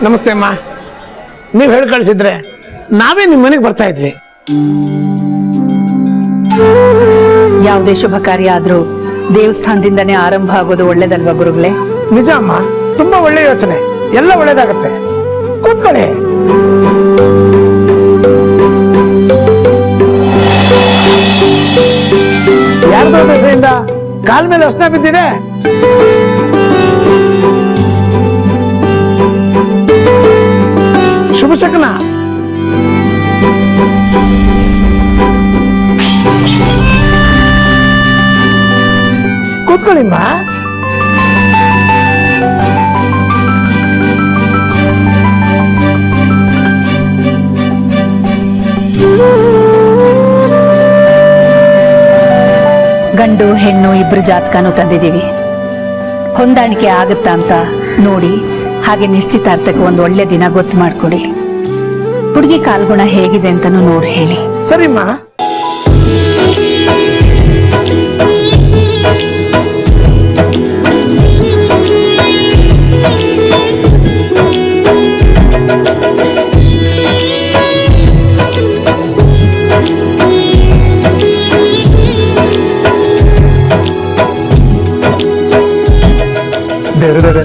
ನಮಸ್ತೆ ಅಮ್ಮ. ನೀವು ಹೇಳಿ ಕಳಿಸಿದ್ರೆ ನಾವೇ ನಿಮ್ಮ ಮನೆಗೆ ಬರ್ತಾ ಇದ್ವಿ. ಯಾವುದೇ ಶುಭ ಕಾರ್ಯ ಆದ್ರೂ ದೇವಸ್ಥಾನದಿಂದನೇ ಆರಂಭ ಆಗೋದು ಒಳ್ಳೇದಲ್ವಾ ಗುರುಗಳೇ? ನಿಜ ಅಮ್ಮ, ತುಂಬಾ ಒಳ್ಳೆ ಯೋಚನೆ. ಎಲ್ಲ ಒಳ್ಳೇದಾಗತ್ತೆ. ಕೂತ್ಕೊಳ್ಳಿ. ಯಾರ್ದೋ ದೆಸೆಯಿಂದ ಕಾಲ್ ಮೇಲೆ ಅರ್ಶನ ಬಿದ್ದಿದೆ. ಶುಭ ಶಕನ. ಕೂತ್ಕೊಳ್ಳಿಮ್ಮ. ಗಂಡು ಹೆಣ್ಣು ಇಬ್ರು ಜಾತಕನೂ ತಂದಿದ್ದೀವಿ. ಹೊಂದಾಣಿಕೆ ಆಗುತ್ತಾ ಅಂತ ನೋಡಿ, ಹಾಗೆ ನಿಶ್ಚಿತಾರ್ಥಕ್ಕೆ ಒಂದು ಒಳ್ಳೆ ದಿನ ಗೊತ್ತು ಮಾಡ್ಕೊಡಿ. ಹುಡುಗಿ ಕಾಲ್ಗುಣ ಹೇಗಿದೆ ಅಂತಾನು ನೋಡಿ ಹೇಳಿ. ಸರಿಮ್ಮ. ದೇವ್ರೆ,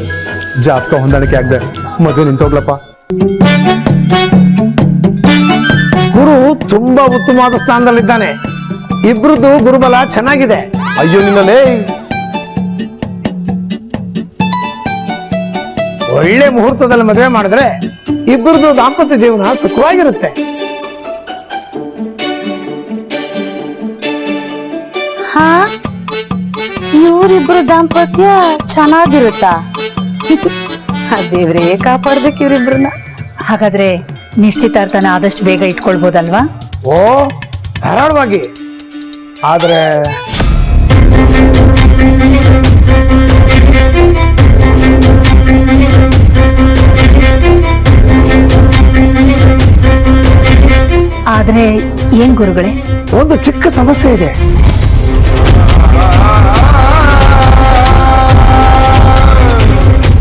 ಜಾತಕ ಹೊಂದಾಣಿಕೆ ಆಗದೆ ಮದುವೆ ನಿಂತೋಗ್ಲಪ್ಪ. ಗುರು ತುಂಬಾ ಉತ್ತಮವಾದ ಸ್ಥಾನದಲ್ಲಿದ್ದಾನೆ. ಇಬ್ರದ್ದು ಗುರುಬಲ ಚೆನ್ನಾಗಿದೆ. ಅಯ್ಯೋ ನಿನ್ನನೇ, ಒಳ್ಳೆ ಮುಹೂರ್ತದಲ್ಲಿ ಮದುವೆ ಮಾಡಿದ್ರೆ ಇಬ್ಬರದು ದಾಂಪತ್ಯ ಜೀವನ ಸುಖವಾಗಿರುತ್ತೆ. ಹಾ, ಇವರಿಬ್ರು ದಾಂಪತ್ಯ ಚೆನ್ನಾಗಿರುತ್ತಾ? ದೇವ್ರೇ ಕಾಪಾಡ್ಬೇಕು ಇವ್ರಿಬ್ರನ್ನ. ಹಾಗಾದ್ರೆ ನಿಶ್ಚಿತಾರ್ಥನ ಆದಷ್ಟು ಬೇಗ ಇಟ್ಕೊಳ್ಬೋದಲ್ವಾ? ಓ, ಧಾರಾಳವಾಗಿ. ಆದ್ರೆ ಆದ್ರೆ ಏನ್ ಗುರುಗಳೇ? ಒಂದು ಚಿಕ್ಕ ಸಮಸ್ಯೆ ಇದೆ.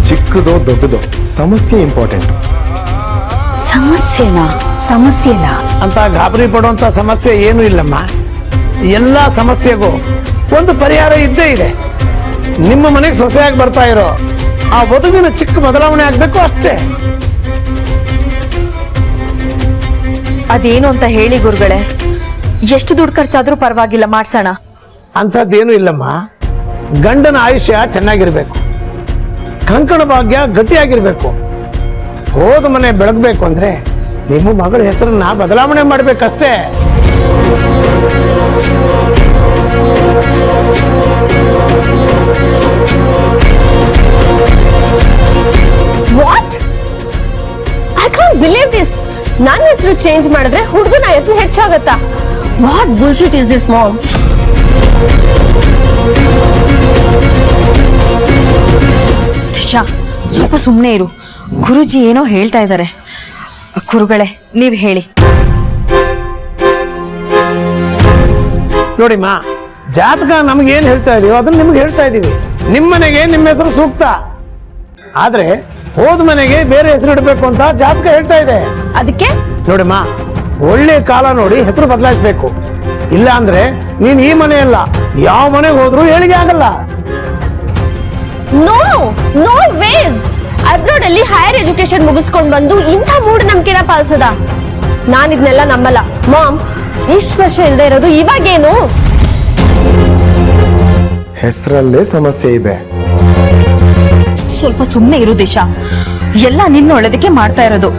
ಚಿಕ್ಕದೋ ದೊಡ್ಡದೋ ಸಮಸ್ಯೆ ಇಂಪಾರ್ಟೆಂಟ್. ಸಮಸ್ಯೆನಾ ಅಂತ ಗಾಬರಿ ಪಡುವಂತ ಸಮಸ್ಯೆ ಏನೂ ಇಲ್ಲಮ್ಮ. ಎಲ್ಲ ಸಮಸ್ಯೆಗೂ ಒಂದು ಪರಿಹಾರ ಇದ್ದೇ ಇದೆ. ನಿಮ್ಮ ಮನೆಗೆ ಸೊಸೆಯಾಗಿ ಬರ್ತಾ ಇರೋ ಆ ವಧುವಿನ ಚಿಕ್ಕ ಬದಲಾವಣೆ ಆಗ್ಬೇಕು ಅಷ್ಟೇ. ಅದೇನು ಅಂತ ಹೇಳಿ ಗುರುಗಳೇ. ಎಷ್ಟು ದುಡ್ಡು ಖರ್ಚಾದ್ರೂ ಪರವಾಗಿಲ್ಲ, ಮಾಡ್ಸೋಣ. ಅಂಥದ್ದೇನು ಇಲ್ಲಮ್ಮ. ಗಂಡನ ಆಯುಷ್ಯ ಚೆನ್ನಾಗಿರ್ಬೇಕು, ಕಂಕಣ ಭಾಗ್ಯ ಗಟ್ಟಿಯಾಗಿರ್ಬೇಕು. ಹೋದ ಮನೆ ಬೆಳಗ್ಬೇಕು ಅಂದ್ರೆ ನಿಮ್ಮ ಮಗಳ ಹೆಸರನ್ನ ಬದಲಾವಣೆ ಮಾಡ್ಬೇಕಷ್ಟೇ. What? I can't believe this. ನನ್ನ ಹೆಸರು ಚೇಂಜ್ ಮಾಡಿದ್ರೆ ಹುಡುಗನ ಹೆಸರು ಹೆಚ್ಚಾಗತ್ತಾ? What bullshit is this mom? Disha, ಸ್ವಲ್ಪ ಸುಮ್ಮನೆ ಇರು. ಗುರುಜಿ ಏನೋ ಹೇಳ್ತಾ ಇದ್ದಾರೆ. ಗುರುಗಳೇ, ನೀವ್ ಹೇಳಿ. ನೋಡಿಮ್ಮ, ಜಾತಕ ನಮ್ಗೆ ಏನ್ ಹೇಳ್ತಾ ಇದೀವೋ ಅದನ್ನ ನಿಮ್ಗೆ ಹೇಳ್ತಾ ಇದೀವಿ. ನಿಮ್ಮ ಮನೆಗೆ ನಿಮ್ಮ ಹೆಸರು ಸೂಕ್ತ, ಆದ್ರೆ ಹೋದ ಮನೆಗೆ ಬೇರೆ ಹೆಸರು ಇಡಬೇಕು ಅಂತ ಜಾತಕ ಹೇಳ್ತಾ ಇದೆ. ಅದಕ್ಕೆ ನೋಡಿಮ್ಮ, ಒಳ್ಳೆ ಕಾಲ ನೋಡಿ ಹೆಸರು ಬದಲಾಯಿಸ್ಬೇಕು. ಇಲ್ಲ ಅಂದ್ರೆ ನೀನ್ ಈ ಮನೆ ಅಲ್ಲ, ಯಾವ ಮನೆಗೆ ಹೋದ್ರು ಏಳಿಗೆ ಆಗಲ್ಲ. No no ways. ಅಬ್ರಾಡ್ ಅಲ್ಲಿ ಹೈಯರ್ ಎಜುಕೇಶನ್ ಮುಗಿಸ್ಕೊಂಡ್ ಬಂದು ಇಂಥ ಮೂಢನಂಬಿಕೆನ ಪಾಲಿಸೋದ? ನಾನು ಇದನ್ನೆಲ್ಲ ನಂಬಲ್ಲ. ಮಾಮ್, ಇಷ್ಟು ವರ್ಷ ಇಲ್ಲದೆ ಇರೋದು ಇವಾಗೇನು? ಹೆಸರಲ್ಲೇ ಸಮಸ್ಯೆ ಇದೆ. ಸ್ವಲ್ಪ ಸುಮ್ಮನೆ ಇರು ದಿಶಾ. ಎಲ್ಲ ನಿನ್ನ ಒಳ್ಳೇದಕ್ಕೆ ಮಾಡ್ತಾ ಇರೋದು.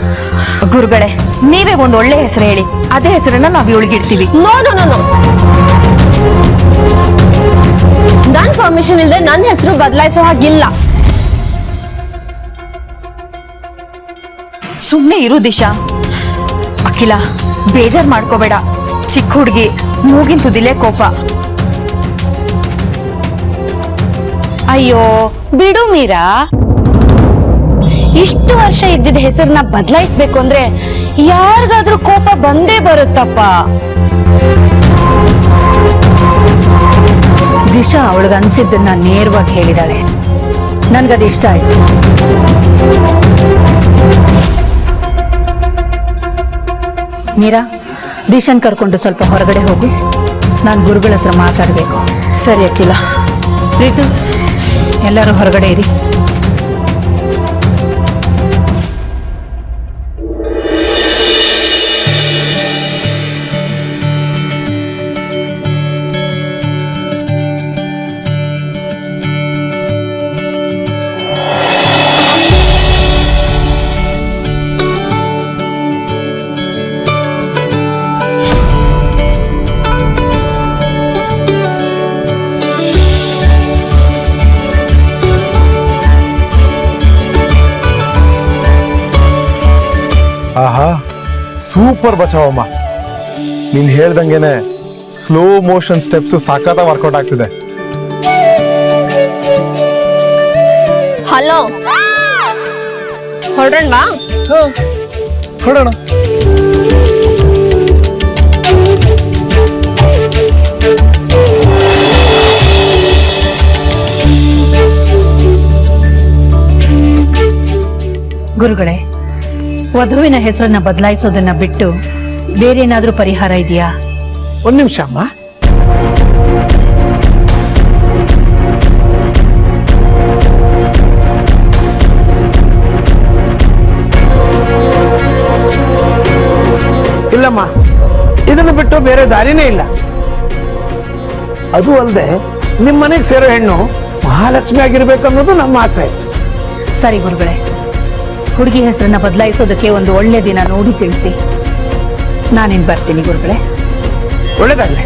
ಗುರುಗಳೇ, ನೀವೇ ಒಂದು ಒಳ್ಳೆ ಹೆಸರು ಹೇಳಿ, ಅದೇ ಹೆಸರನ್ನ ನಾವು ಇವಳಿಗಿಡ್ತೀವಿ. No no no no. ನನ್ ಪರ್ಮಿಷನ್ ಇಲ್ಲದೆ ನನ್ನ ಹೆಸರು ಬದಲಾಯಿಸೋ ಹಾಗಿಲ್ಲ. ಸುಮ್ಮನೆ ಇರು ದಿಶಾ. ಅಖಿಲ, ಬೇಜಾರ್ ಮಾಡ್ಕೋಬೇಡ. ಚಿಕ್ಕ ಹುಡುಗಿ, ಮೂಗಿನ ತುದಿಲೇ ಕೋಪ. ಅಯ್ಯೋ ಬಿಡು ಮೀರಾ. ಇಷ್ಟು ವರ್ಷ ಇದ್ದಿದ್ದ ಹೆಸರನ್ನ ಬದಲಾಯಿಸ್ಬೇಕು ಅಂದ್ರೆ ಯಾರಿಗಾದ್ರೂ ಕೋಪ ಬಂದೇ ಬರುತ್ತಪ್ಪ. ದಿಶಾ ಅವಳಿಗೆ ಅನ್ಸಿದ್ದನ್ನ ನೇರವಾಗಿ ಹೇಳಿದಾಳೆ. ನನ್ಗದು ಇಷ್ಟ ಆಯ್ತು. ಮೀರಾ, ದಿಶನ್ ಕರ್ಕೊಂಡು ಸ್ವಲ್ಪ ಹೊರಗಡೆ ಹೋಗು. ನಾನು ಗುರುಗಳ ಹತ್ರ ಮಾತಾಡಬೇಕು. ಸರಿ ಅಖಿಲ. ಪ್ರೀತು, ಎಲ್ಲರೂ ಹೊರಗಡೆ ಇರಿ. ಆಹಾ, ಸೂಪರ್ ಬಚಾವಮ್ಮ. ನೀನ್ ಹೇಳ್ದಂಗೆನೆ ಸ್ಲೋ ಮೋಷನ್ ಸ್ಟೆಪ್ಸ್ ಸಾಕಾತ ವರ್ಕೌಟ್ ಆಗ್ತಿದೆ. ಹಲೋ, ಹೊರಡೋಣವಾ? ಹೊರಡೋಣ. ಗುರುಗಳೇ, ವಧುವಿನ ಹೆಸರನ್ನ ಬದಲಾಯಿಸೋದನ್ನ ಬಿಟ್ಟು ಬೇರೇನಾದ್ರೂ ಪರಿಹಾರ ಇದೆಯಾ? ಒಂದ್ ನಿಮಿಷ ಅಮ್ಮ. ಇಲ್ಲಮ್ಮ, ಇದನ್ನು ಬಿಟ್ಟು ಬೇರೆ ದಾರಿನೇ ಇಲ್ಲ. ಅದು ಅಲ್ಲದೆ ನಿಮ್ಮ ಮನೆಗೆ ಸೇರೋ ಹೆಣ್ಣು ಮಹಾಲಕ್ಷ್ಮಿ ಆಗಿರ್ಬೇಕು ಅನ್ನೋದು ನಮ್ಮ ಆಸೆ. ಸರಿ ಗುರುಗಳೇ, ಹುಡುಗಿ ಹೆಸರನ್ನ ಬದಲಾಯಿಸೋದಕ್ಕೆ ಒಂದು ಒಳ್ಳೆ ದಿನ ನೋಡಿ ತಿಳಿಸಿ. ನಾನಿನ್ ಬರ್ತೀನಿ ಗುರುಗಳೇ. ಒಳ್ಳೇದಾಗ್ಲಿ.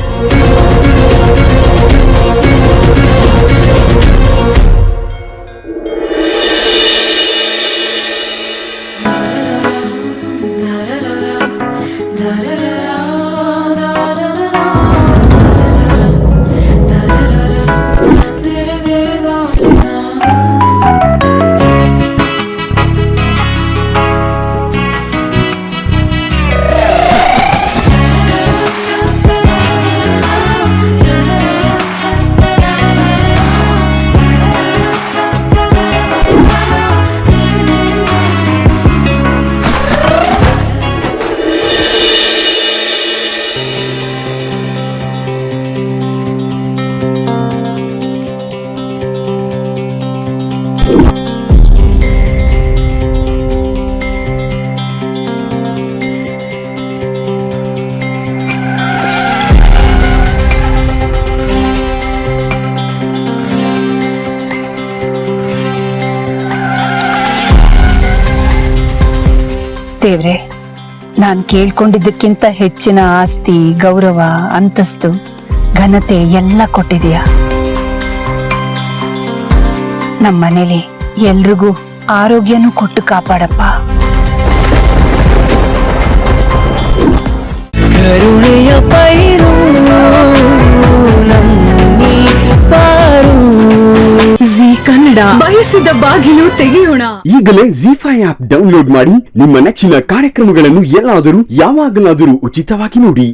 ದೇವ್ರೆ, ನಾನ್ ಕೇಳ್ಕೊಂಡಿದ್ದಕ್ಕಿಂತ ಹೆಚ್ಚಿನ ಆಸ್ತಿ, ಗೌರವ, ಅಂತಸ್ತು, ಘನತೆ ಎಲ್ಲ ಕೊಟ್ಟಿದೀಯ. ನಮ್ಮ ಮನೇಲಿ ಎಲ್ರಿಗೂ ಆರೋಗ್ಯನೂ ಕೊಟ್ಟು ಕಾಪಾಡಪ್ಪ. ಕರುಣೆಯ ಪೈರು ನಮ್ಮಿ ಪಾರು. ಜೀ ಕನ್ನಡ ಬಯಸಿದ ಬಾಗಿಲು ತೆಗೆಯೋಣ. ಈಗಲೇ ಜಿ5 ಆಪ್ ಡೌನ್ಲೋಡ್ ಮಾಡಿ ನಿಮ್ಮ ನೆಚ್ಚಿನ ಕಾರ್ಯಕ್ರಮಗಳನ್ನು ಎಲ್ಲಾದರೂ ಯಾವಾಗಲಾದರೂ ಉಚಿತವಾಗಿ ನೋಡಿ.